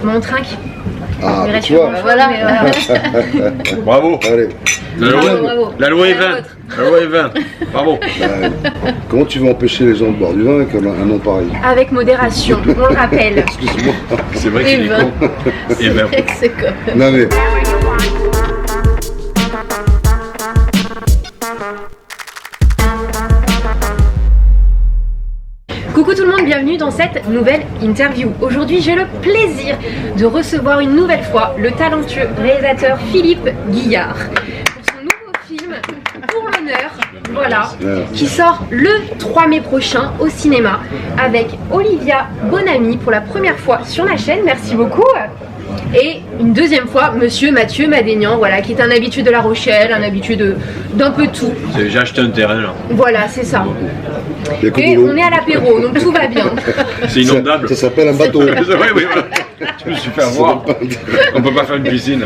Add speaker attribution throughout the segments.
Speaker 1: Mon trinque.
Speaker 2: Ah,
Speaker 1: Il reste
Speaker 2: tu vois.
Speaker 1: sur mon choix, mais voilà.
Speaker 3: Bravo.
Speaker 2: Allez.
Speaker 1: Bravo.
Speaker 3: La loi est
Speaker 1: C'est la
Speaker 3: 20.
Speaker 1: vôtre.
Speaker 3: La loi est 20. Bravo.
Speaker 2: Comment tu veux empêcher les gens de boire du vin avec un nom pareil?
Speaker 1: Avec modération, on le rappelle.
Speaker 2: Excuse-moi.
Speaker 3: C'est vrai
Speaker 4: Et
Speaker 3: qu'il est
Speaker 4: 20.
Speaker 3: con. Et ben,
Speaker 4: C'est quoi?
Speaker 2: Non mais,
Speaker 1: Coucou tout le monde, bienvenue dans cette nouvelle interview. Aujourd'hui, j'ai le plaisir de recevoir une nouvelle fois le talentueux réalisateur Philippe Guillard pour son nouveau film Pour l'honneur, voilà, qui sort le 3 mai prochain au cinéma avec Olivia Bonamy pour la première fois sur la chaîne. Merci beaucoup. Et une deuxième fois, monsieur Mathieu Madénian, voilà, qui est un habitué de La Rochelle, un habitué d'un peu tout.
Speaker 3: j'ai acheté un terrain là.
Speaker 1: Voilà, c'est ça.
Speaker 2: il y a
Speaker 1: Et
Speaker 2: Komodo.
Speaker 1: on est à l'apéro, donc tout va bien.
Speaker 3: C'est inondable.
Speaker 2: Ça s'appelle un bateau.
Speaker 3: Oui, oui, voilà. Je me suis fait avoir. On peut pas faire une piscine.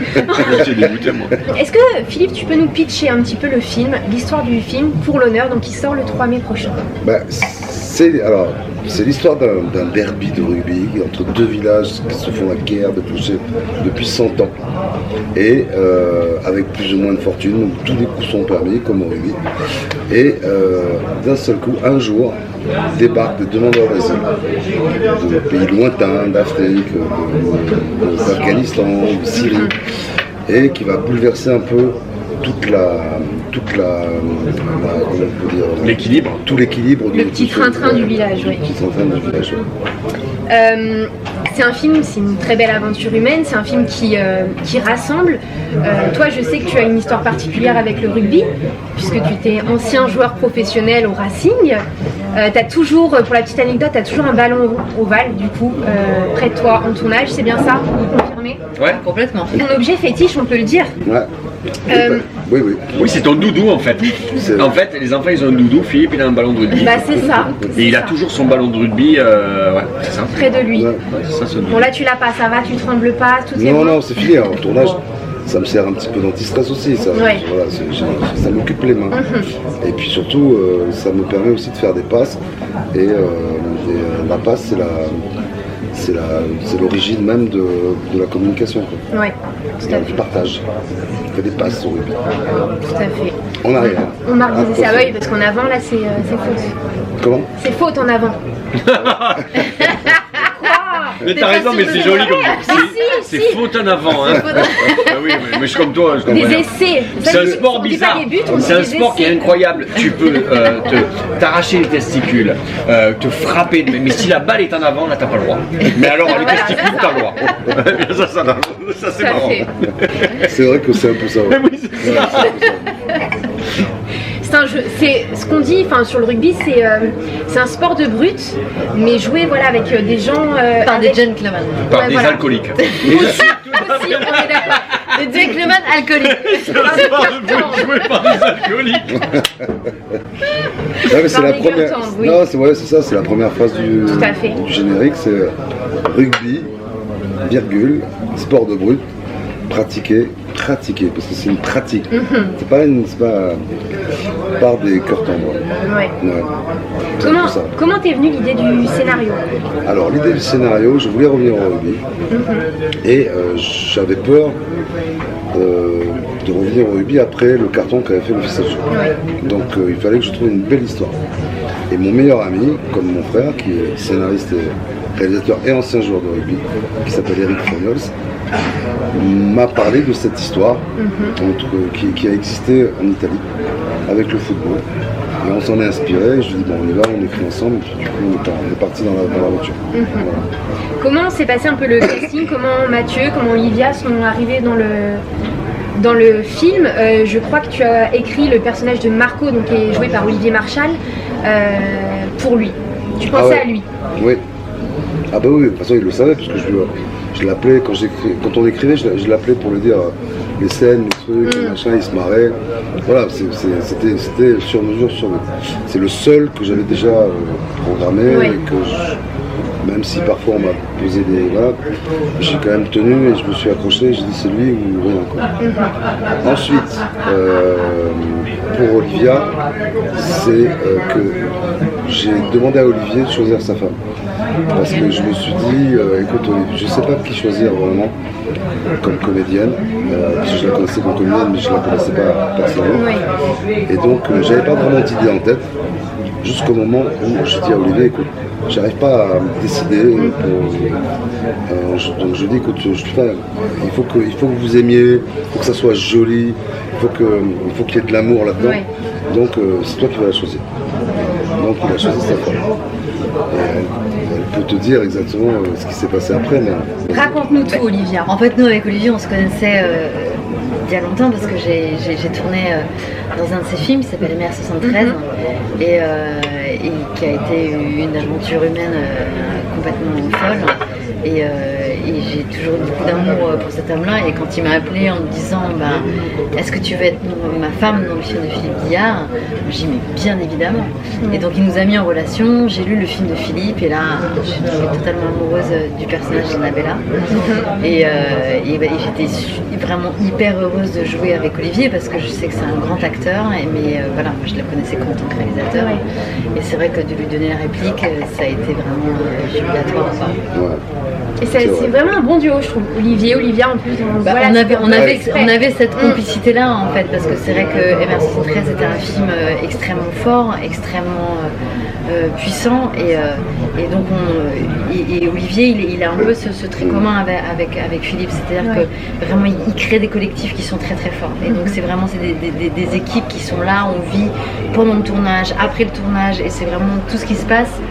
Speaker 3: Je suis dégoûté moi.
Speaker 1: Est-ce que Philippe, tu peux nous pitcher un petit peu le film, l'histoire du film Pour l'honneur, donc qui sort le 3 mai prochain?
Speaker 2: Bah, c'est l'histoire d'un derby de rugby entre deux villages qui se font la guerre depuis 100 ans. Et avec plus ou moins de fortune, où tous les coups sont permis, comme au rugby. Et d'un seul coup, un jour, débarquent des demandeurs d'asile de pays lointains, d'Afrique, d'Afghanistan, de Syrie, et qui va bouleverser un peu comment on peut dire,
Speaker 3: L'équilibre.
Speaker 2: tout l'équilibre
Speaker 1: Le petit train-train du village, oui.
Speaker 2: Le petit train-train du village, oui.
Speaker 1: C'est un film, c'est une très belle aventure humaine, c'est un film qui rassemble. Toi, je sais que tu as une histoire particulière avec le rugby, puisque tu étais ancien joueur professionnel au Racing. T'as toujours, pour la petite anecdote, tu as toujours un ballon ovale, du coup, près de toi, en ton âge, c'est bien ça? Vous confirmez?
Speaker 3: Ouais.
Speaker 4: Complètement.
Speaker 1: Ton objet fétiche, on peut le dire.
Speaker 2: Ouais. Oui, oui.
Speaker 3: Oui, c'est ton doudou en fait.
Speaker 2: C'est-
Speaker 3: En fait, les enfants ils ont un doudou, Philippe il a un ballon de rugby.
Speaker 1: Bah, c'est ça.
Speaker 3: Et il a
Speaker 1: ça.
Speaker 3: toujours son ballon de rugby, ouais, c'est ça.
Speaker 1: Près de lui.
Speaker 2: Ouais.
Speaker 3: Ouais, c'est ça, ce doudou.
Speaker 1: Bon, là, tu l'as pas, ça va, tu trembles pas, tout est
Speaker 2: Non,
Speaker 1: bon.
Speaker 2: non, c'est fini. En tournage, ça me sert un petit peu d'anti-stress aussi. Ça,
Speaker 1: Ouais.
Speaker 2: voilà, ça m'occupe les mains. Et puis surtout, ça me permet aussi de faire des passes. Et la passe, c'est l'origine même de la communication, quoi.
Speaker 1: Ouais, tout à
Speaker 2: Du
Speaker 1: fait.
Speaker 2: partage. On fait des passes au rugby.
Speaker 1: Tout à fait.
Speaker 2: En arrière.
Speaker 1: On marque des essais à
Speaker 2: Ah,
Speaker 1: l'œil parce qu'en avant, là, c'est faute.
Speaker 2: Comment?
Speaker 1: C'est faute en avant.
Speaker 3: Mais t'as raison, mais c'est joli comme c'est
Speaker 1: si.
Speaker 3: faute en avant. Hein. Ah oui, mais je suis comme toi, je comprends
Speaker 1: Des
Speaker 3: rien.
Speaker 1: essais.
Speaker 3: C'est un sport
Speaker 1: on dit
Speaker 3: bizarre,
Speaker 1: pas des buts, on dit
Speaker 3: c'est un
Speaker 1: des
Speaker 3: sport qui est
Speaker 1: essais.
Speaker 3: incroyable. Tu peux t'arracher les testicules, te frapper, mais si la balle est en avant, là t'as pas le droit. Mais alors les
Speaker 1: Voilà,
Speaker 3: testicules,
Speaker 1: c'est
Speaker 3: t'as
Speaker 1: ça.
Speaker 3: le droit. Ça c'est
Speaker 1: Tout à
Speaker 3: marrant.
Speaker 1: fait.
Speaker 2: C'est vrai que c'est un peu ça. Ouais.
Speaker 3: Oui, c'est ça.
Speaker 1: C'est un jeu. C'est ce qu'on dit. Enfin, sur le rugby, c'est un sport de brut, mais joué voilà avec des gens.
Speaker 4: Par des
Speaker 1: avec-
Speaker 4: gentlemen.
Speaker 3: Par
Speaker 1: Ouais,
Speaker 3: des
Speaker 1: voilà.
Speaker 3: alcooliques.
Speaker 1: Aussi, on est d'accord.
Speaker 4: Des gentlemen alcooliques.
Speaker 3: C'est un sport de foot joué par des alcooliques.
Speaker 2: Ouais, mais c'est
Speaker 1: Par
Speaker 2: la
Speaker 1: des
Speaker 2: première.
Speaker 1: gueuletons, oui.
Speaker 2: Non, c'est ça, c'est la première phrase du
Speaker 1: Tout à fait.
Speaker 2: générique, c'est rugby, virgule, sport de brut, pratiquer, parce que c'est une pratique. C'est pas par des cœurs tendres.
Speaker 1: Ouais.
Speaker 2: Ouais. C'est un peu ça.
Speaker 1: Comment t'es venue l'idée du scénario?
Speaker 2: Alors l'idée du scénario, je voulais revenir au rugby et j'avais peur de revenir au rugby après le carton qu'avait fait le Fils à Dieu.
Speaker 1: Ouais.
Speaker 2: Donc il fallait que je trouve une belle histoire. Et mon meilleur ami, comme mon frère, qui est scénariste et réalisateur et ancien joueur de rugby, qui s'appelle Eric Fognols, m'a parlé de cette histoire qui a existé en Italie avec le football. Et on s'en est inspiré, et je lui ai dit bon on y va, on écrit ensemble, et puis du coup on est parti dans l'aventure. Voilà.
Speaker 1: Comment s'est passé un peu le casting? Comment Mathieu, comment Olivia sont arrivés dans le film? Je crois que tu as écrit le personnage de Marco, donc qui est joué par Olivier Marchal, pour lui. Tu pensais
Speaker 2: ouais.
Speaker 1: à lui?
Speaker 2: Oui. Ah bah oui, de toute façon il le savait, parce que je l'appelais, quand on écrivait, je l'appelais pour lui dire les scènes, les trucs, les machins, il se marrait. Voilà, c'était sur mesure. C'est le seul que j'avais déjà programmé,
Speaker 1: Ouais.
Speaker 2: et que même si parfois on m'a posé des... Voilà, j'ai quand même tenu et je me suis accroché, j'ai dit c'est lui ou rien, quoi. Ensuite, pour Olivia, c'est que j'ai demandé à Olivier de choisir sa femme. Parce que je me suis dit, écoute, je sais pas qui choisir vraiment comme comédienne, parce que je la connaissais comme comédienne, mais je la connaissais pas personnellement. Et donc, j'avais pas vraiment d'idée en tête, jusqu'au moment où je dis à Olivier, écoute, j'arrive pas à me décider. Donc je lui dis, écoute, il faut que vous aimiez, il faut que ça soit joli, il faut qu'il y ait de l'amour là-dedans.
Speaker 1: Ouais.
Speaker 2: Donc c'est toi qui vas la choisir. Donc il a choisi sa femme. Elle peut te dire exactement ce qui s'est passé après. Mais...
Speaker 1: Raconte-nous tout, Olivia.
Speaker 4: En fait, nous, avec Olivier, on se connaissait il y a longtemps parce que j'ai tourné dans un de ses films qui s'appelle MR73 et qui a été une aventure humaine complètement folle. Et j'ai toujours eu beaucoup d'amour pour cet homme-là. Et quand il m'a appelé en me disant est-ce que tu veux être ma femme dans le film de Philippe Guillard, j'ai dit mais bien évidemment. Et donc il nous a mis en relation. J'ai lu le film de Philippe et là je suis tombée totalement amoureuse du personnage d'Annabella. Et j'étais vraiment hyper heureuse de jouer avec Olivier parce que je sais que c'est un grand acteur. Mais voilà, moi je le connaissais qu'en tant que réalisateur. Et c'est vrai que de lui donner la réplique, ça a été vraiment jubilatoire.
Speaker 2: Ouais.
Speaker 1: Et c'est vraiment un bon duo, je trouve. Olivier, Olivia, en plus.
Speaker 4: On avait cette complicité-là, en fait, parce que c'est vrai que MR73 était un film extrêmement fort, extrêmement puissant, et donc Olivier, il a un peu ce trait commun avec Philippe, c'est-à-dire que vraiment il crée des collectifs qui sont très très forts. Et donc c'est des équipes qui sont là, on vit pendant le tournage, après le tournage, et c'est vraiment tout ce qui se passe.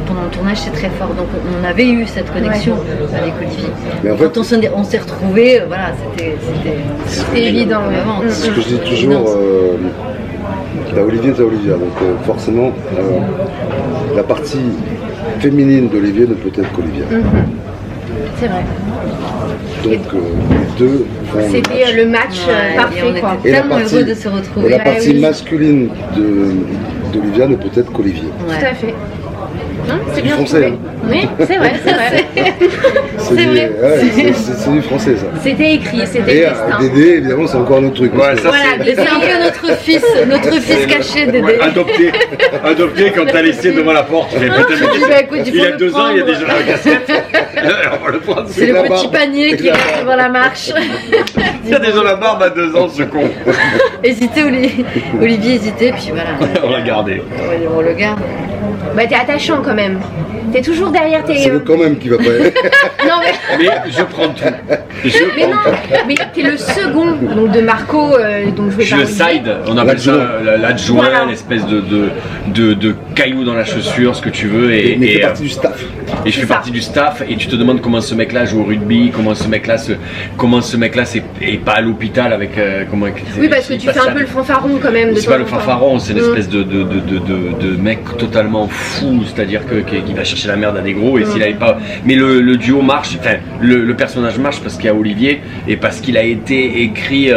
Speaker 4: Pendant le tournage, c'est très fort. Donc on avait eu cette connexion avec Olivier.
Speaker 2: Mais en fait,
Speaker 4: quand on s'est retrouvés, voilà,
Speaker 1: c'était évident.
Speaker 4: Vraiment.
Speaker 2: C'est ce que je dis toujours, t'as Olivier, t'as Olivia. Donc forcément, la partie féminine d'Olivier ne peut être qu'Olivia.
Speaker 1: C'est vrai.
Speaker 2: Donc les deux font
Speaker 1: c'était le match parfait,
Speaker 4: on était
Speaker 1: quoi.
Speaker 4: tellement heureux de se retrouver.
Speaker 2: Et la partie masculine d'Olivia ne peut être qu'Olivier.
Speaker 1: Tout à fait. C'est
Speaker 2: du
Speaker 1: bien
Speaker 2: français,
Speaker 1: trouvé. Oui, c'est vrai, c'est vrai.
Speaker 2: C'est du français, ça.
Speaker 1: C'était écrit, c'était
Speaker 2: Et
Speaker 1: destin.
Speaker 2: Dédé, évidemment, c'est encore un autre truc.
Speaker 3: Ouais, ça,
Speaker 1: Voilà,
Speaker 4: Et c'est un peu notre fils caché, Dédé.
Speaker 3: Ouais, adopté quand t'as laissé devant la porte. Il y a 2 ans, il y a déjà la cassette. On va le prendre.
Speaker 4: C'est le
Speaker 2: là-bas.
Speaker 4: petit panier qui reste devant la marche.
Speaker 3: Il y a déjà la barbe à 2 ans, ce con.
Speaker 4: Hésitez, Olivier hésitait, puis voilà.
Speaker 3: On l'a gardé.
Speaker 4: On le garde.
Speaker 1: Bah t'es attachant quand même. T'es toujours derrière tes...
Speaker 2: C'est le quand même qui va pas.
Speaker 1: Non mais...
Speaker 3: Mais je prends tout.
Speaker 1: Mais non, mais t'es le second donc de Marco, donc
Speaker 3: Je suis le side, on appelle ça l'adjoint,
Speaker 1: Voilà.
Speaker 3: l'espèce de caillou dans la chaussure, ce que tu veux.
Speaker 2: Mais t'es partie du staff.
Speaker 3: Et je fais partie du staff et tu te demandes comment ce mec-là joue au rugby, comment ce mec-là est pas à l'hôpital avec
Speaker 1: Oui, parce que tu fais un peu le fanfaron quand même.
Speaker 3: C'est pas le fanfaron, c'est une espèce de mec totalement fou, c'est-à-dire qu'il va chercher la merde à des gros et s'il avait pas. Mais le duo marche, enfin le personnage marche parce qu'il y a Olivier et parce qu'il a été écrit.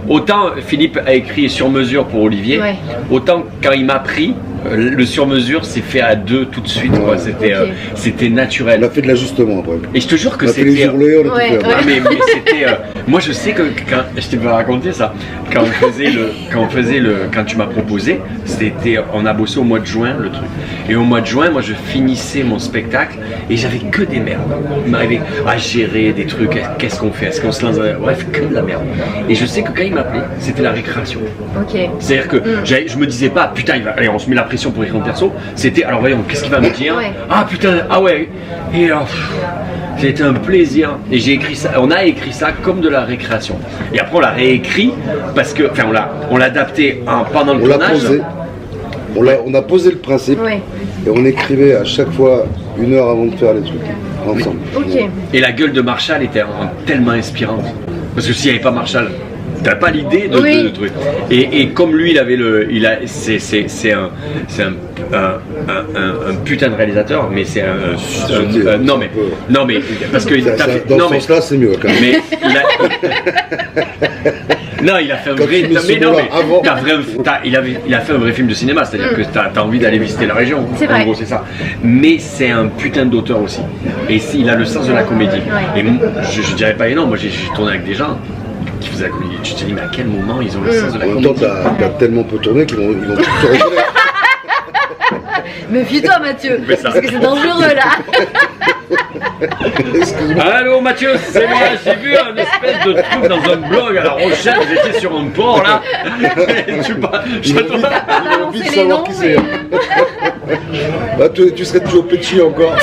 Speaker 3: Autant Philippe a écrit sur mesure pour Olivier, autant quand il m'a pris. Le sur-mesure s'est fait à 2 tout de suite, quoi. C'était naturel.
Speaker 2: On a fait de l'ajustement après.
Speaker 3: Et je te jure que
Speaker 2: on a fait les
Speaker 3: c'était.
Speaker 2: journées, on a tout fait.
Speaker 3: Ah, mais c'était. Moi je sais que quand. Je t'ai pas raconté ça. Quand tu m'as proposé, on a bossé au mois de juin le truc. Et au mois de juin, moi je finissais mon spectacle et j'avais que des merdes. Il m'arrivait à gérer des trucs, qu'est-ce qu'on fait, est-ce qu'on se lance dans... Bref, que de la merde. Et je sais que quand il m'appelait, c'était la récréation.
Speaker 1: Ok.
Speaker 3: C'est-à-dire que je me disais pas, putain, allez, on se met la pression pour écrire mon perso. C'était, alors voyons, qu'est-ce qu'il va me dire? Ah putain, ah ouais. Et c'était un plaisir. Et on a écrit ça comme de la récréation. Et après on l'a réécrit parce que, enfin on l'a adapté pendant le tournage.
Speaker 2: On a posé le principe et on écrivait à chaque fois 1 heure avant de faire les trucs ensemble.
Speaker 1: Ok.
Speaker 3: Et la gueule de Marshall était tellement inspirante. Parce que s'il n'y avait pas Marshall, t'as pas l'idée de truc. Et comme lui, c'est un putain de réalisateur, mais c'est non mais parce que
Speaker 2: dans ce sens-là, c'est mieux quand même.
Speaker 3: Mais il a fait un vrai. Il a fait un vrai film de cinéma, c'est-à-dire que t'as envie d'aller visiter la région.
Speaker 1: C'est vrai.
Speaker 3: En gros, c'est ça. Mais c'est un putain d'auteur aussi. Et il a le sens de la comédie. Et je dirais pas énorme. Moi, j'ai tourné avec des gens qui faisaient la comédie. Tu te dis, mais à quel moment ils ont le sens de la comédie?
Speaker 2: En même temps, t'as tellement peu tourné qu'ils vont tout se reconnaître.
Speaker 4: Méfie-toi, Mathieu,
Speaker 3: Mais ça.
Speaker 4: parce que c'est dangereux là.
Speaker 2: Excuse-moi.
Speaker 3: Allô Mathieu, c'est moi, j'ai vu un espèce de truc dans un blog à La Rochelle, j'étais sur un port là. Tu pas, je
Speaker 2: Il a
Speaker 3: dois-
Speaker 2: envie de
Speaker 1: les
Speaker 2: savoir
Speaker 1: noms,
Speaker 2: qui c'est. Bah, tu serais toujours petit encore.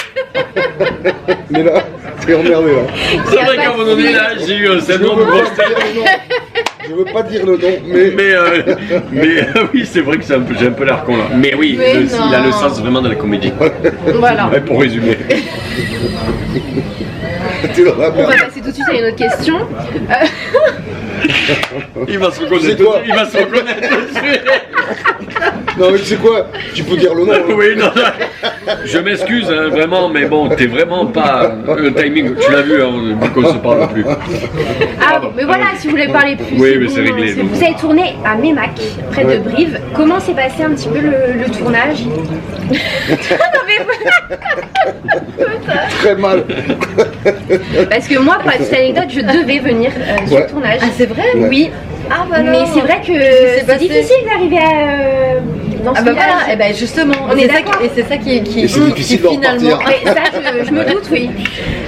Speaker 2: Mais là, t'es emmerdé là.
Speaker 3: C'est vrai qu'à un moment donné là, j'ai eu un syndrome de grosse tête.
Speaker 2: Je veux pas dire le nom, mais
Speaker 3: Mais oui, c'est vrai que j'ai un peu l'air con là. Mais oui,
Speaker 4: Mais
Speaker 3: il a le
Speaker 4: non.
Speaker 3: sens vraiment de la comédie.
Speaker 1: Voilà.
Speaker 3: Ouais, pour résumer.
Speaker 2: t'es dans la
Speaker 1: On va
Speaker 2: merde.
Speaker 1: passer tout de suite à une autre question.
Speaker 3: Il va se
Speaker 2: C'est
Speaker 3: reconnaître.
Speaker 2: quoi
Speaker 3: Il va se reconnaître dessus.
Speaker 2: Non, mais tu sais quoi? Tu peux dire le nom. hein.
Speaker 3: Oui, non, non. Je m'excuse, hein, vraiment, mais bon, t'es vraiment pas. Le timing, tu l'as vu, hein, vu qu'on se parle plus.
Speaker 1: Ah, mais voilà, si vous voulez parler plus.
Speaker 3: Oui, mais c'est réglé,
Speaker 1: bon,
Speaker 3: donc.
Speaker 1: Vous avez tourné à Mémac, près
Speaker 2: Ouais.
Speaker 1: de Brive. Comment s'est passé un petit peu le tournage? Non, mais-
Speaker 2: Très mal.
Speaker 1: Parce que moi, pour la petite anecdote, je devais venir sur
Speaker 2: Ouais.
Speaker 1: le tournage.
Speaker 4: Ah, c'est vrai?
Speaker 2: Ouais.
Speaker 1: Oui,
Speaker 4: Ah, bah
Speaker 1: mais
Speaker 4: non.
Speaker 1: c'est vrai que
Speaker 4: s'est
Speaker 1: c'est
Speaker 4: passé
Speaker 1: difficile d'arriver à dans ce
Speaker 4: Ah bah
Speaker 1: village.
Speaker 4: voilà, et ben justement,
Speaker 1: On est
Speaker 4: c'est ça
Speaker 1: d'accord.
Speaker 4: et c'est ça qui
Speaker 2: Et c'est difficile d'en
Speaker 4: finalement,
Speaker 2: repartir.
Speaker 1: Mais ça, je me doute, oui.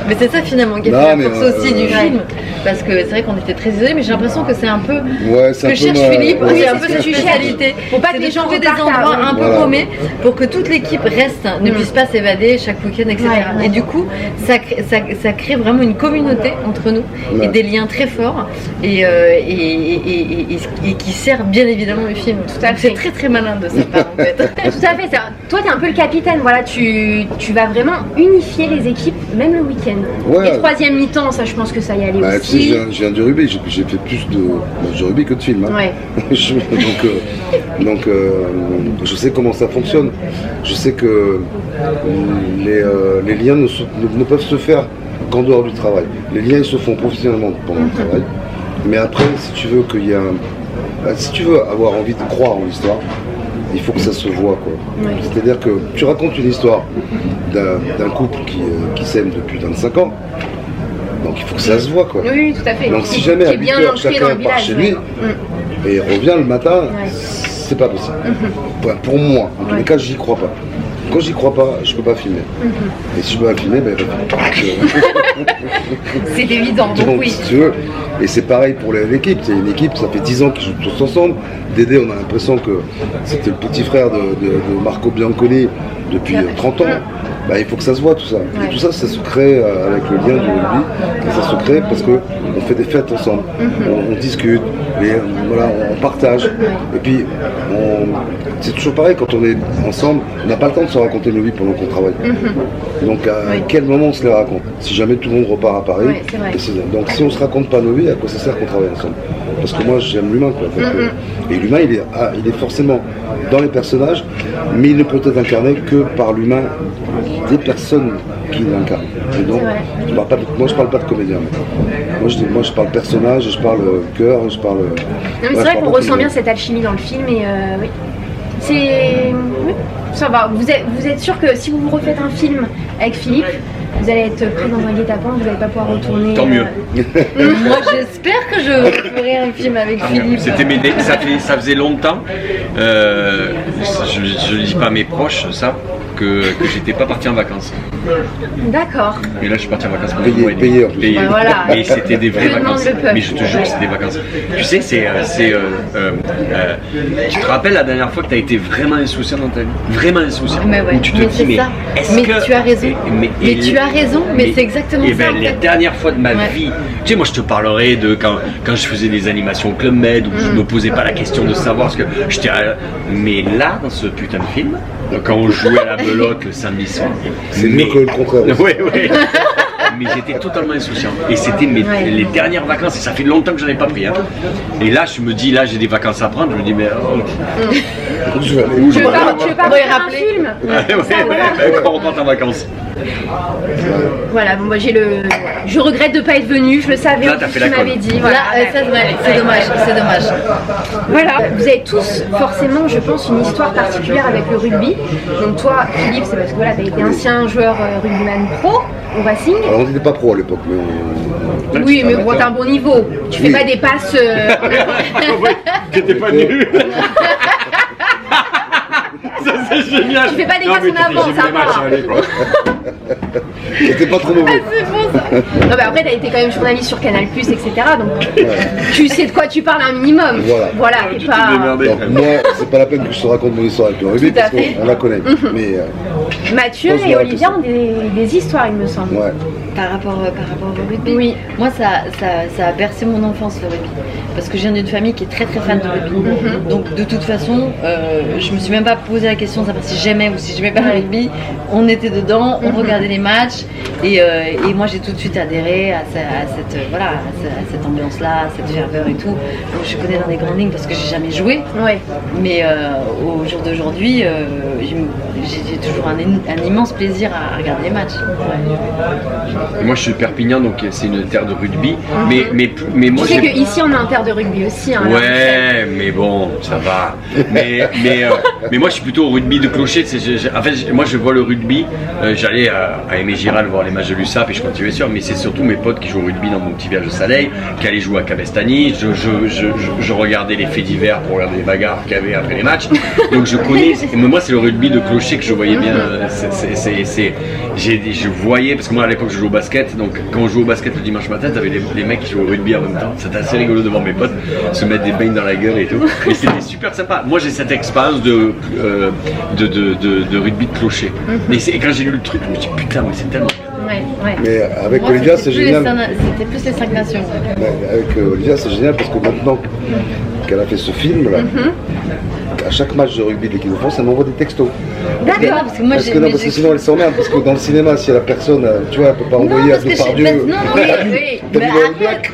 Speaker 4: mais c'est ça finalement qui a
Speaker 2: Non,
Speaker 4: fait la
Speaker 2: mais,
Speaker 4: force aussi du
Speaker 2: ouais.
Speaker 4: film, parce que c'est vrai qu'on était très isolés, mais j'ai l'impression que c'est un peu
Speaker 2: Ouais, c'est
Speaker 4: ce
Speaker 2: un
Speaker 4: que
Speaker 2: peu
Speaker 4: cherche
Speaker 2: ma-
Speaker 4: Philippe,
Speaker 2: ouais.
Speaker 4: c'est
Speaker 1: Oui,
Speaker 4: un
Speaker 1: c'est
Speaker 4: peu
Speaker 1: ce
Speaker 4: sa
Speaker 1: que tu
Speaker 4: spécialité,
Speaker 1: Faut pas
Speaker 4: c'est
Speaker 1: que les
Speaker 4: de
Speaker 1: gens
Speaker 4: trouver des
Speaker 1: repartent à-
Speaker 4: endroits un peu
Speaker 2: Voilà.
Speaker 4: paumés pour que toute l'équipe reste, ne puisse pas s'évader chaque week-end, etc.
Speaker 1: Ouais, ouais.
Speaker 4: Et du coup, ça crée vraiment une communauté entre nous et
Speaker 2: Ouais.
Speaker 4: des liens très forts et qui sert bien évidemment le film.
Speaker 1: Tout à
Speaker 4: Donc
Speaker 1: fait.
Speaker 4: c'est très très malin de sa part en fait.
Speaker 1: Tout à fait. Toi, t'es un peu le capitaine. Voilà, tu vas vraiment unifier les équipes, même le week-end.
Speaker 2: Ouais.
Speaker 1: Et troisième mi-temps, ça, je pense que ça y allait
Speaker 2: Bah, tu sais,
Speaker 1: aussi.
Speaker 2: je viens du rugby, j'ai fait plus de rugby que de film. Hein.
Speaker 1: Ouais.
Speaker 2: donc, je sais comment ça fonctionne. Je sais que les liens ne peuvent se faire qu'en dehors du travail. Les liens ils se font professionnellement pendant le travail. Mais après, si tu veux qu'il y a si tu veux avoir envie de croire en l'histoire, il faut que ça se voit quoi.
Speaker 1: Ouais.
Speaker 2: C'est-à-dire que tu racontes une histoire d'un couple qui s'aime depuis 25 ans. Donc il faut que ça se voit quoi.
Speaker 1: Oui, tout à fait.
Speaker 2: Donc si
Speaker 1: Qui-
Speaker 2: jamais
Speaker 1: qui
Speaker 2: à
Speaker 1: est
Speaker 2: 8
Speaker 1: bien
Speaker 2: heures
Speaker 1: ancré dans
Speaker 2: chacun
Speaker 1: le
Speaker 2: part
Speaker 1: village,
Speaker 2: chez
Speaker 1: ouais.
Speaker 2: lui et revient le matin,
Speaker 1: Ouais.
Speaker 2: c'est pas possible. Enfin, pour moi, en tous les cas, j'y crois pas. Quand j'y crois pas, je peux pas filmer. Et si je peux pas filmer, ben
Speaker 1: C'est évident, donc
Speaker 2: donc,
Speaker 1: oui.
Speaker 2: si tu veux, et c'est pareil pour l'équipe. C'est une équipe, ça fait 10 ans qu'ils jouent tous ensemble. Dédé, on a l'impression que c'était le petit frère de Marco Bianconi depuis 30 ans. Bah, il faut que ça se voit tout ça.
Speaker 1: Ouais.
Speaker 2: Et tout ça, ça se crée avec le lien du rugby. Et ça se crée parce qu'on fait des fêtes ensemble. On discute, et, voilà, on partage. Et puis, c'est toujours pareil, quand on est ensemble, on n'a pas le temps de se raconter nos vies pendant qu'on travaille. Donc à quel moment on se les raconte? Si jamais tout le monde repart à Paris.
Speaker 1: Ouais, c'est vrai.
Speaker 2: Donc si on se raconte pas nos vies, à quoi ça sert qu'on travaille ensemble? Parce que moi j'aime l'humain quoi. Donc, et l'humain il est forcément dans les personnages, mais il ne peut être incarné que par l'humain des personnes qui l'incarnent. Et donc,
Speaker 1: C'est vrai.
Speaker 2: moi je parle pas de comédien. Moi je parle personnage, et je parle cœur, et je parle.
Speaker 1: Non, mais c'est vrai qu'on ressent bien cette alchimie dans le film et oui. C'est. Oui, ça va. Vous êtes sûr que si vous refaites un film avec Philippe, vous allez être pris dans un guet-apens, vous n'allez pas pouvoir retourner.
Speaker 3: Tant mieux.
Speaker 4: Moi j'espère que je ferai un film avec Philippe.
Speaker 3: C'était ça faisait longtemps, je ne dis pas à mes proches ça, que j'étais pas parti en vacances.
Speaker 1: D'accord.
Speaker 3: Et là je suis parti en vacances pendant
Speaker 2: Payé,
Speaker 3: un mois et demi.
Speaker 2: payé, en plus.
Speaker 1: Bah, voilà.
Speaker 3: Mais c'était des vraies
Speaker 1: Que demande
Speaker 3: vacances.
Speaker 1: le peuple.
Speaker 3: Mais je te jure que c'était des vacances. Tu sais, tu te rappelles la dernière fois que tu as été vraiment insouciant dans ta vie? Vraiment insouciant.
Speaker 4: Mais ouais,
Speaker 3: Où tu te
Speaker 4: mais
Speaker 3: dis,
Speaker 4: c'est
Speaker 3: mais
Speaker 4: ça.
Speaker 3: est-ce
Speaker 4: Mais
Speaker 3: que...
Speaker 4: tu as raison. Mais tu as raison, mais c'est exactement
Speaker 3: et
Speaker 4: ça,
Speaker 3: ben,
Speaker 4: en
Speaker 3: les
Speaker 4: fait.
Speaker 3: dernières fois de ma
Speaker 4: Ouais.
Speaker 3: vie, tu sais, moi je te parlerai de quand je faisais des animations Club Med, où je me posais pas la question de savoir ce que j'étais. Mais là, dans ce putain de film, quand on jouait à la belote le samedi soir,
Speaker 2: C'est mieux que le contraire.
Speaker 3: Oui, oui. Mais j'étais totalement insouciant. Et c'était les dernières vacances, et ça fait longtemps que j'en ai pas pris. Hein. Et là, je me dis, là j'ai des vacances à prendre, je me dis, mais
Speaker 2: Je vais aller
Speaker 3: où
Speaker 1: Tu veux pas, tu veux pas
Speaker 4: On va y
Speaker 1: faire un
Speaker 4: rappeler.
Speaker 1: film
Speaker 3: quand on rentre en vacances.
Speaker 1: Voilà, bon, moi je regrette de pas être venue, je le savais,
Speaker 3: Là, t'as fait la
Speaker 1: tu m'avais
Speaker 3: conne.
Speaker 1: dit.
Speaker 4: Voilà, ça, c'est dommage, c'est dommage.
Speaker 1: Voilà, vous avez tous forcément, je pense, une histoire particulière avec le rugby. Donc toi, Philippe, c'est parce que voilà, tu as été ancien joueur rugbyman pro au Racing.
Speaker 2: Alors on n'était pas pro à l'époque, mais
Speaker 1: Oui, mais bon, t'as un bon niveau. Tu fais
Speaker 2: Oui.
Speaker 1: pas des passes.
Speaker 3: T'étais pas nul. Ça C'est génial.
Speaker 1: Tu fais pas des
Speaker 3: Non,
Speaker 1: passes
Speaker 3: mais
Speaker 1: en avant,
Speaker 3: j'ai vu
Speaker 1: ça
Speaker 3: les matchs
Speaker 1: va.
Speaker 3: à l'époque.
Speaker 2: C'était pas trop mauvais.
Speaker 1: C'est bon ça. Non, mais après, t'as été quand même journaliste sur Canal+, etc. Donc, tu sais de quoi tu parles un minimum. Voilà, t'es
Speaker 3: Tu
Speaker 1: pas.
Speaker 3: t'es démerdé.
Speaker 2: Donc moi, c'est pas la peine que je te raconte mon histoire avec le rugby
Speaker 1: Tout à
Speaker 2: parce
Speaker 1: fait.
Speaker 2: qu'on la connaît. Mais
Speaker 1: Mathieu
Speaker 2: Pose-moi
Speaker 1: et
Speaker 2: la
Speaker 1: Olivia
Speaker 2: question.
Speaker 1: ont des histoires, il me semble.
Speaker 2: ouais.
Speaker 4: Par rapport au rugby.
Speaker 1: Oui.
Speaker 4: Moi, ça a bercé mon enfance, le rugby. Parce que je viens d'une famille qui est très très fan de rugby. Donc, de toute façon, je me suis même pas posé la question de savoir si j'aimais ou si j'aimais pas le rugby. On était dedans, on regardait les matchs. Et moi, j'ai tout de suite adhéré à cette ambiance-là, à cette ferveur et tout. Donc, je connais dans les grandes lignes parce que j'ai jamais joué.
Speaker 1: Ouais.
Speaker 4: Mais au jour d'aujourd'hui, j'ai toujours un immense plaisir à regarder les matchs.
Speaker 3: Et moi je suis de Perpignan, donc c'est une terre de rugby. Mais moi
Speaker 1: Tu sais
Speaker 3: j'ai-
Speaker 1: qu'ici, on a un terre de rugby aussi. Hein, là,
Speaker 3: Ouais, mais bon, ça va. Mais moi, je suis plutôt au rugby de clocher. En fait, moi, je vois le rugby. J'allais à Aimé Giral voir les matchs de l'USAP et je continuais sur. Mais c'est surtout mes potes qui jouent au rugby dans mon petit village de Saleil, qui allaient jouer à Cabestany. Je regardais les faits divers pour regarder les bagarres qu'il y avait après les matchs. Donc je connais. Mais moi, c'est le rugby de clocher que je voyais bien. Je voyais, parce que moi, à l'époque, je jouais au basket. Donc quand on jouait au basket le dimanche matin, t'avais les mecs qui jouaient au rugby en même temps. C'était assez rigolo de voir mes potes se mettre des beignes dans la gueule et tout. Et c'était super sympa. Moi j'ai cette expérience de rugby de clocher. Et quand j'ai lu le truc, je me suis dit putain, mais c'est tellement.
Speaker 1: Ouais, ouais.
Speaker 2: Mais avec
Speaker 4: Moi,
Speaker 2: Olivia,
Speaker 4: c'était
Speaker 2: c'est
Speaker 4: plus
Speaker 2: génial.
Speaker 4: C'était plus les 5 nations.
Speaker 2: Ouais, avec Olivia, c'est génial parce que maintenant qu'elle a fait ce film là, à chaque match de rugby de l'équipe de France, elle m'envoie des textos.
Speaker 1: D'accord.
Speaker 4: Parce que moi,
Speaker 2: Parce que sinon elle s'emmerde, parce que dans le cinéma, si la personne, tu vois, elle peut pas envoyer à
Speaker 4: parce que
Speaker 2: Depardieu.
Speaker 4: non,
Speaker 1: Oui,
Speaker 4: mais
Speaker 1: oui.
Speaker 2: T'as
Speaker 4: Mais
Speaker 2: vu le
Speaker 4: arrête.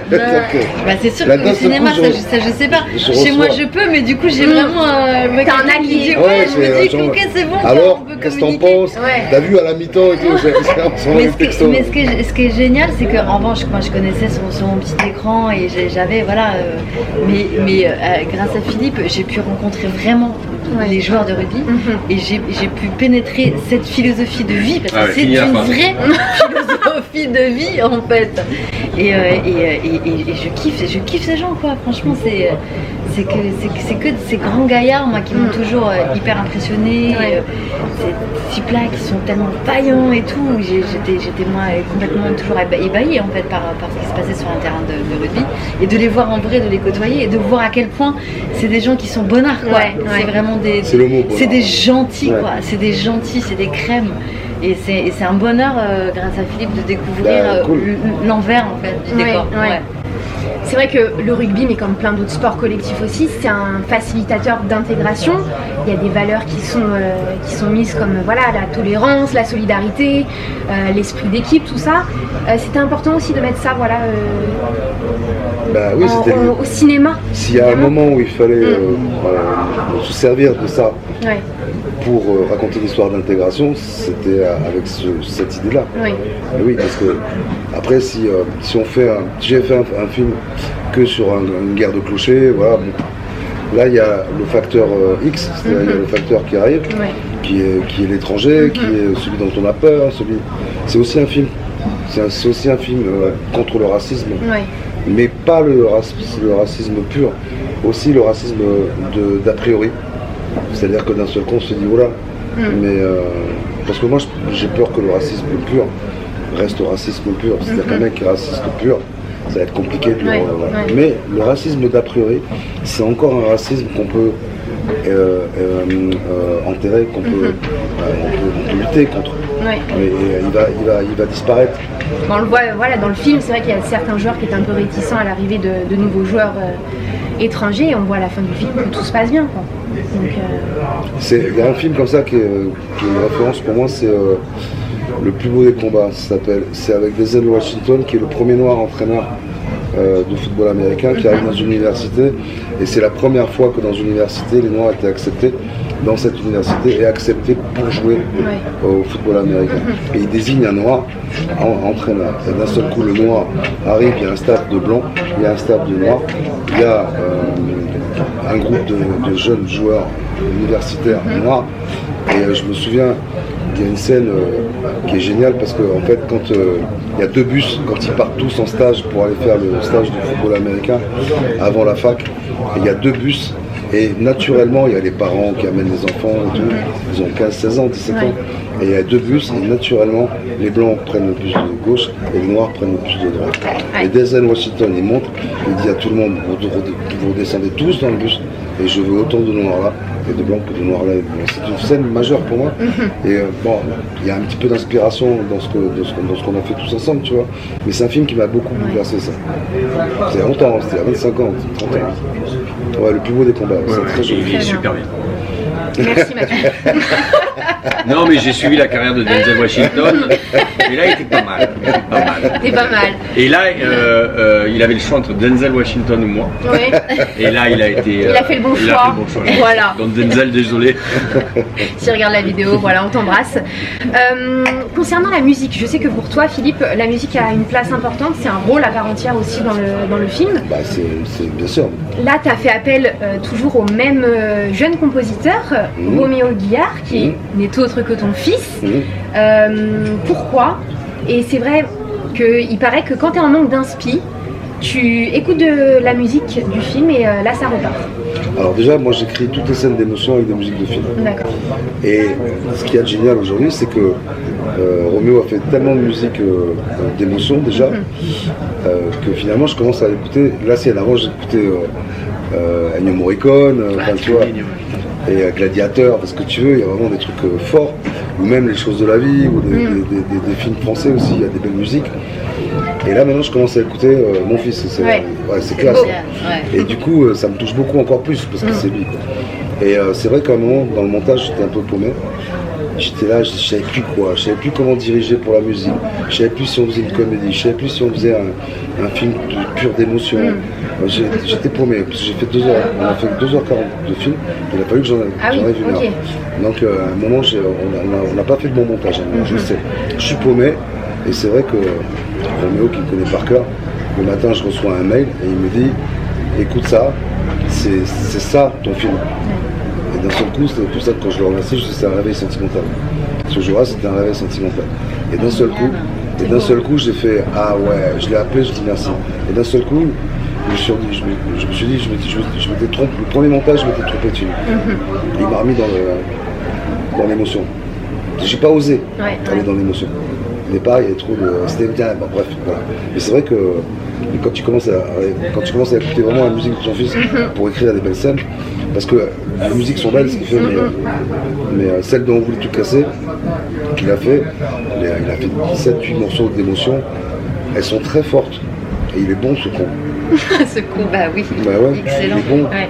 Speaker 2: Black
Speaker 4: Bah, c'est sûr
Speaker 2: Là-dedans,
Speaker 4: que au
Speaker 2: ce coup,
Speaker 4: cinéma,
Speaker 2: je
Speaker 4: je sais pas.
Speaker 2: je
Speaker 4: Chez moi,
Speaker 2: reçois.
Speaker 4: je peux, mais du coup, j'ai vraiment
Speaker 1: T'as un allié.
Speaker 4: dit,
Speaker 2: Ouais,
Speaker 4: ouais, je me
Speaker 2: c'est
Speaker 4: dis,
Speaker 2: genre,
Speaker 4: ok, c'est bon,
Speaker 2: alors,
Speaker 4: on peut
Speaker 2: qu'est-ce que t'en
Speaker 4: communiquer.
Speaker 2: penses
Speaker 1: Ouais.
Speaker 2: T'as vu à la mi-temps et tout, on s'envoie
Speaker 4: Mais,
Speaker 2: des textos.
Speaker 4: ce qui est génial, c'est qu'en revanche, moi je connaissais sur mon petit écran et j'avais, voilà, grâce à Philippe, j'ai pu rencontrer vraiment les joueurs de rugby et j'ai pu pénétrer cette philosophie de vie parce que
Speaker 3: Ah ouais,
Speaker 4: c'est
Speaker 3: fini la
Speaker 4: une
Speaker 3: phrase.
Speaker 4: vraie philosophie de vie en fait. Et je kiffe ces gens quoi. Franchement, c'est que ces grands gaillards moi qui m'ont toujours hyper impressionné.
Speaker 1: Ouais.
Speaker 4: Ces types-là qui sont tellement vaillants et tout. J'étais moi complètement toujours ébahie en fait par ce qui se passait sur un terrain de rugby et de les voir en vrai, de les côtoyer et de voir à quel point c'est des gens qui sont bonnards quoi.
Speaker 1: Ouais,
Speaker 4: C'est
Speaker 1: ouais.
Speaker 4: vraiment
Speaker 2: C'est le mot, bonnard.
Speaker 4: c'est des gentils
Speaker 2: Ouais.
Speaker 4: quoi. C'est des gentils, c'est des crèmes. Et c'est un bonheur grâce à Philippe de découvrir
Speaker 2: Bah, cool.
Speaker 4: l'envers en fait du
Speaker 1: Ouais,
Speaker 4: décor.
Speaker 1: ouais. C'est vrai que le rugby, mais comme plein d'autres sports collectifs aussi, c'est un facilitateur d'intégration. Il y a des valeurs qui sont mises comme voilà, la tolérance, la solidarité, l'esprit d'équipe, tout ça. C'était important aussi de mettre ça voilà,
Speaker 2: Bah oui, c'était
Speaker 1: au cinéma.
Speaker 2: s'il y a un moment où il fallait se servir de ça
Speaker 1: Ouais,
Speaker 2: pour raconter l'histoire d'intégration, c'était avec cette idée-là.
Speaker 1: oui.
Speaker 2: Et oui, parce que après, si on fait si j'ai fait un film que sur une guerre de clochers, voilà, bon, là il y a le facteur X, c'est-à-dire il y a le facteur qui arrive,
Speaker 1: Ouais.
Speaker 2: qui est l'étranger, qui est celui dont on a peur, c'est aussi un film. C'est aussi un film contre le racisme,
Speaker 1: Ouais.
Speaker 2: mais pas le racisme pur, aussi le racisme d'a priori. C'est-à-dire que d'un seul coup on se dit voilà, mais parce que moi j'ai peur que le racisme pur reste au racisme pur. C'est-à-dire qu'un mec qui est raciste pur, ça va être compliqué de
Speaker 1: Ouais,
Speaker 2: voilà.
Speaker 1: ouais.
Speaker 2: Mais le racisme d'a priori, c'est encore un racisme qu'on peut enterrer, qu'on peut lutter contre.
Speaker 1: Ouais.
Speaker 2: Et il va disparaître.
Speaker 1: On le voit voilà, dans le film, c'est vrai qu'il y a certains joueurs qui étaient un peu réticents à l'arrivée de nouveaux joueurs étrangers et on voit à la fin du film que tout se passe bien. Quoi. Donc,
Speaker 2: Il y a un film comme ça qui est une référence pour moi, c'est Le plus beau des combats, ça s'appelle. C'est avec Denzel Washington qui est le premier noir entraîneur de football américain qui arrive dans une université et c'est la première fois que dans une université les noirs étaient acceptés dans cette université et acceptés pour jouer au football américain. Et il désigne un noir entraîneur. Et d'un seul coup le noir arrive, il y a un staff de blancs, il y a un staff de noirs, il y a un groupe de jeunes joueurs universitaires noirs et je me souviens il y a une scène qui est géniale parce que en fait quand il y a deux bus, quand ils partent tous en stage pour aller faire le stage de football américain avant la fac, et il y a deux bus Et naturellement, il y a les parents qui amènent les enfants et tout. Ils ont 15, 16 ans, 17 ans. Et il y a 2 bus, et naturellement, les blancs prennent le bus de gauche et les noirs prennent le bus de droite. Et Denzel Washington, il monte, il dit à tout le monde, vous redescendez tous dans le bus, et je veux autant de noirs là, et de blancs que de noirs là. C'est une scène majeure pour moi. Et bon, il y a un petit peu d'inspiration dans ce qu'on a fait tous ensemble, tu vois. Mais c'est un film qui m'a beaucoup bouleversé, ça. C'était il y a longtemps, c'était il y a 25 ans, 30 ans. Ouais, le plus beau des combats, c'est très joli.
Speaker 3: Il est super bien.
Speaker 1: Merci Mathieu.
Speaker 3: Non, mais j'ai suivi la carrière de Denzel Washington, et là, il était pas mal.
Speaker 1: C'est pas mal.
Speaker 3: Et là, il avait le choix entre Denzel Washington ou moi.
Speaker 1: Oui.
Speaker 3: Et là, il a été.
Speaker 1: Il a fait le bon choix. Voilà.
Speaker 3: Donc Denzel, désolé.
Speaker 1: Si regarde la vidéo, voilà, on t'embrasse. Concernant la musique, je sais que pour toi, Philippe, la musique a une place importante. C'est un rôle à part entière aussi dans le film.
Speaker 2: Bah, c'est bien sûr.
Speaker 1: Là, tu as fait appel toujours au même jeune compositeur, Roméo Guillard, qui n'est autre que ton fils. Pourquoi? Et c'est vrai qu'il paraît que quand tu es en manque d'inspi, tu écoutes de la musique du film et là, ça repart.
Speaker 2: Alors déjà, moi j'écris toutes les scènes d'émotion avec des musiques de film.
Speaker 1: D'accord.
Speaker 2: Et ce qui est génial aujourd'hui, c'est que Roméo a fait tellement de musique d'émotion déjà, que finalement je commence à écouter. Là, si avant j'écoutais Ennio Morricone, tu vois, et Gladiateur, parce que tu veux, il y a vraiment des trucs forts, ou même Les Choses de la Vie, ou des films français aussi, il y a des belles musiques. Et là maintenant je commence à écouter mon fils, c'est classe. Et du coup ça me touche beaucoup encore plus parce que c'est lui, quoi. Et c'est vrai qu'à un moment dans le montage j'étais un peu paumé. J'étais là, je savais plus quoi, je savais plus comment diriger pour la musique, je savais plus si on faisait une comédie, je savais plus si on faisait un film pur d'émotion. J'étais paumé, parce que j'ai fait 2 heures, on a fait 2h40 de film, il a fallu que j'en ai vu une heure. Donc à un moment on n'a pas fait le bon montage, je sais. Je suis paumé, et c'est vrai que Roméo qui me connaît par cœur, le matin je reçois un mail et il me dit écoute ça, c'est ça ton film. Et d'un seul coup, c'était pour ça que quand je le remercie, je dis c'est un réveil sentimental. Ce jour-là, c'était un réveil sentimental. Et d'un seul coup, j'ai fait ah ouais, je l'ai appelé, je dis merci. Et d'un seul coup, je me suis dit, je m'étais trompé. Le premier montage, je m'étais trompé dessus. Il m'a remis dans l'émotion. J'ai pas osé aller dans l'émotion. Au départ, il y avait trop de. C'était bien, bon, bref, voilà. Mais c'est vrai que quand tu commences à écouter vraiment la musique de ton fils pour écrire des belles scènes, parce que les musiques sont belles, ce qu'il fait, mais celle dont on voulait tout casser, qu'il a fait, il a fait 17-8 morceaux d'émotion, elles sont très fortes. Et il est bon ce con.
Speaker 4: Ce con, bah oui.
Speaker 2: Bah ouais,
Speaker 4: excellent.
Speaker 2: Il est bon.
Speaker 1: Ouais.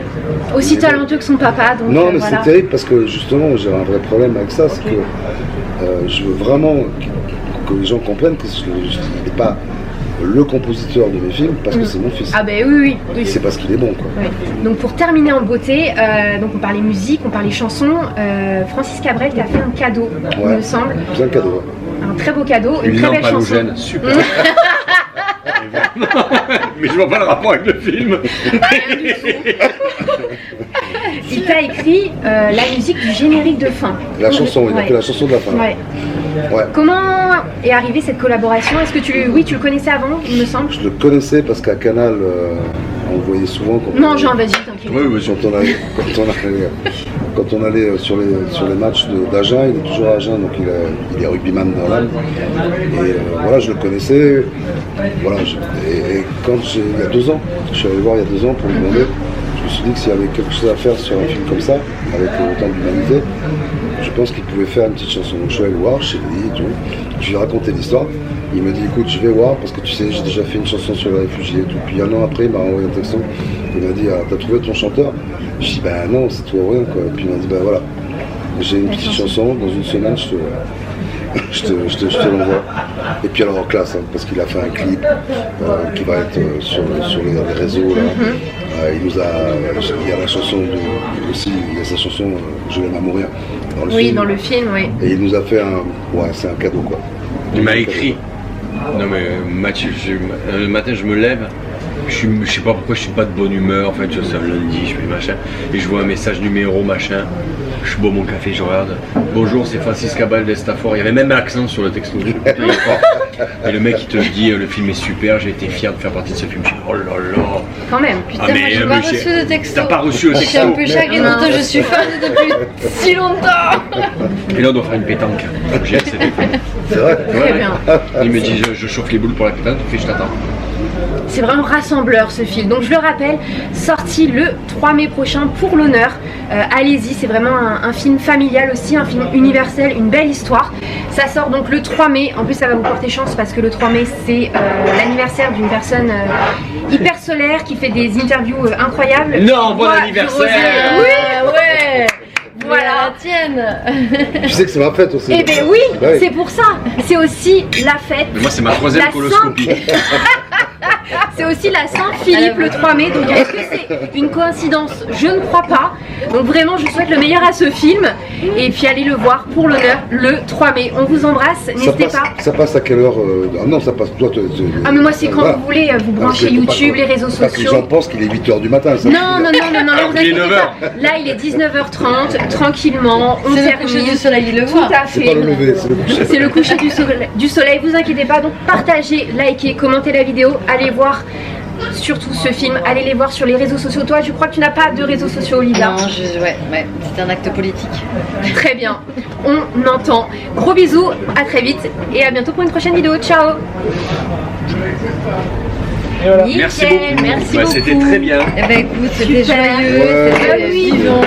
Speaker 1: Aussi talentueux que son papa. Donc,
Speaker 2: non, mais
Speaker 1: voilà.
Speaker 2: c'est terrible parce que justement, j'ai un vrai problème avec ça, c'est que je veux vraiment que les gens comprennent que je n'est pas le compositeur de mes films parce que c'est mon fils.
Speaker 1: Ah ben oui.
Speaker 2: C'est parce qu'il est bon, quoi.
Speaker 1: Oui. Donc pour terminer en beauté, donc on parlait musique, on parlait chansons. Francis Cabrel t'a fait un cadeau, il me semble.
Speaker 2: C'est un cadeau.
Speaker 1: Un très beau cadeau, une très belle chanson.
Speaker 3: Super. Mais je vois pas le rapport avec le film.
Speaker 1: Il t'a écrit la musique du générique de fin.
Speaker 2: La chanson, il a fait la chanson de la fin.
Speaker 1: Ouais. Comment est arrivée cette collaboration? Est-ce que tu le connaissais avant, il me semble?
Speaker 2: Je le connaissais parce qu'à Canal, on le voyait souvent.
Speaker 1: Non, Jean, vas-y, t'inquiète.
Speaker 2: Quand on allait sur les matchs d'Agen, il est toujours à Agen, donc il est rugbyman dans l'âme. Et voilà, je le connaissais. Voilà, et quand il y a 2 ans, je suis allé le voir il y a 2 ans pour lui demander, je me suis dit que s'il y avait quelque chose à faire sur un film comme ça, avec autant d'humanité, je pense qu'il pouvait faire une petite chanson. Donc je suis allé le voir chez lui et tout. Je lui ai raconté l'histoire. Il m'a dit écoute, je vais voir parce que tu sais, j'ai déjà fait une chanson sur les réfugiés et tout. Puis 1 an après, il m'a envoyé un texto. Il m'a dit ah, t'as trouvé ton chanteur? Je dis ben non, c'est tout ou rien quoi. Et puis il m'a dit ben voilà, j'ai une petite chanson, dans une semaine je te l'envoie. Et puis alors en classe, hein, parce qu'il a fait un clip qui va être sur les réseaux là. Il y a la chanson aussi, il y a sa chanson Je l'aime à mourir dans le film.
Speaker 1: Dans le film, oui.
Speaker 2: Et il nous a fait c'est un cadeau quoi.
Speaker 3: Il m'a écrit. Non mais Mathieu, le matin je me lève, je sais pas pourquoi je suis pas de bonne humeur, en fait je sais lundi, je fais machin, et je vois un message numéro machin. Je bois mon café, je regarde. Bonjour, c'est Francis Cabal d'Estafor. Il y avait même l'accent sur le texto. Putain, il est fort. Et le mec il te dit le film est super, j'ai été fier de faire partie de ce film. Je dis oh là là.
Speaker 1: Quand même.
Speaker 4: Putain, moi j'ai pas reçu de texto.
Speaker 3: T'as pas reçu le
Speaker 4: Je suis un
Speaker 3: texto.
Speaker 4: peu chagrinée, pourtant je suis fan depuis si longtemps.
Speaker 3: Et là on doit faire une pétanque. J'ai accepté.
Speaker 2: C'est vrai.
Speaker 1: Très bien.
Speaker 3: Il me dit je chauffe les boules pour la pétanque, je t'attends.
Speaker 1: C'est vraiment rassembleur ce film. Donc je le rappelle, sorti le 3 mai prochain pour l'honneur. Allez-y, c'est vraiment un film familial aussi, un film universel, une belle histoire. Ça sort donc le 3 mai. En plus, ça va vous porter chance parce que le 3 mai, c'est l'anniversaire d'une personne hyper solaire qui fait des interviews incroyables.
Speaker 3: Non, bon anniversaire.
Speaker 1: Oui, ouais.
Speaker 4: Voilà
Speaker 1: Voilà.
Speaker 4: la tienne.
Speaker 2: Tu sais que c'est ma fête aussi.
Speaker 1: Eh ben oui,
Speaker 2: Bah oui.
Speaker 1: c'est pour ça. C'est aussi la fête.
Speaker 3: Mais moi c'est ma troisième
Speaker 1: La
Speaker 3: coloscopie.
Speaker 1: C'est aussi la Saint-Philippe le 3 mai, donc est-ce que c'est une coïncidence? Je ne crois pas. Donc vraiment, je souhaite le meilleur à ce film. Et puis allez le voir pour l'honneur le 3 mai. On vous embrasse, n'hésitez pas.
Speaker 2: Ça passe à quelle heure Ah non, ça passe toi.
Speaker 1: Ah mais moi c'est quand
Speaker 2: voilà.
Speaker 1: vous voulez, vous
Speaker 2: Parce que
Speaker 1: branchez
Speaker 2: faut pas
Speaker 1: YouTube,
Speaker 2: que-
Speaker 1: les réseaux
Speaker 2: Parce que les gens
Speaker 1: sociaux.
Speaker 2: pensent qu'il est 8h du matin. Ça.
Speaker 1: Non, non, non, non, non,
Speaker 3: Alors
Speaker 1: vous
Speaker 3: qu'il est
Speaker 1: inquiétez
Speaker 3: 9
Speaker 1: pas. Là il est 19h30, tranquillement, on
Speaker 4: C'est le coucher
Speaker 1: termine.
Speaker 4: du soleil, il le
Speaker 1: Tout
Speaker 4: voit.
Speaker 1: à
Speaker 2: C'est
Speaker 1: fait.
Speaker 2: pas le lever, c'est le coucher.
Speaker 1: C'est le coucher du soleil, vous inquiétez pas, donc partagez, likez, commentez la vidéo, allez voir surtout ce film, allez les voir sur les réseaux sociaux. Toi, je crois que tu n'as pas de réseaux sociaux, Olivia.
Speaker 4: Non, ouais, c'est un acte politique.
Speaker 1: Très bien, on entend. Gros bisous, à très vite et à bientôt pour une prochaine vidéo. Ciao. Nickel,
Speaker 3: Merci beaucoup.
Speaker 1: merci
Speaker 3: Bah,
Speaker 1: beaucoup.
Speaker 3: c'était très bien.
Speaker 4: Eh ben écoute, c'était
Speaker 1: Super.
Speaker 4: joyeux,
Speaker 2: Ouais.
Speaker 4: c'était
Speaker 1: Ah oui.
Speaker 4: vivant.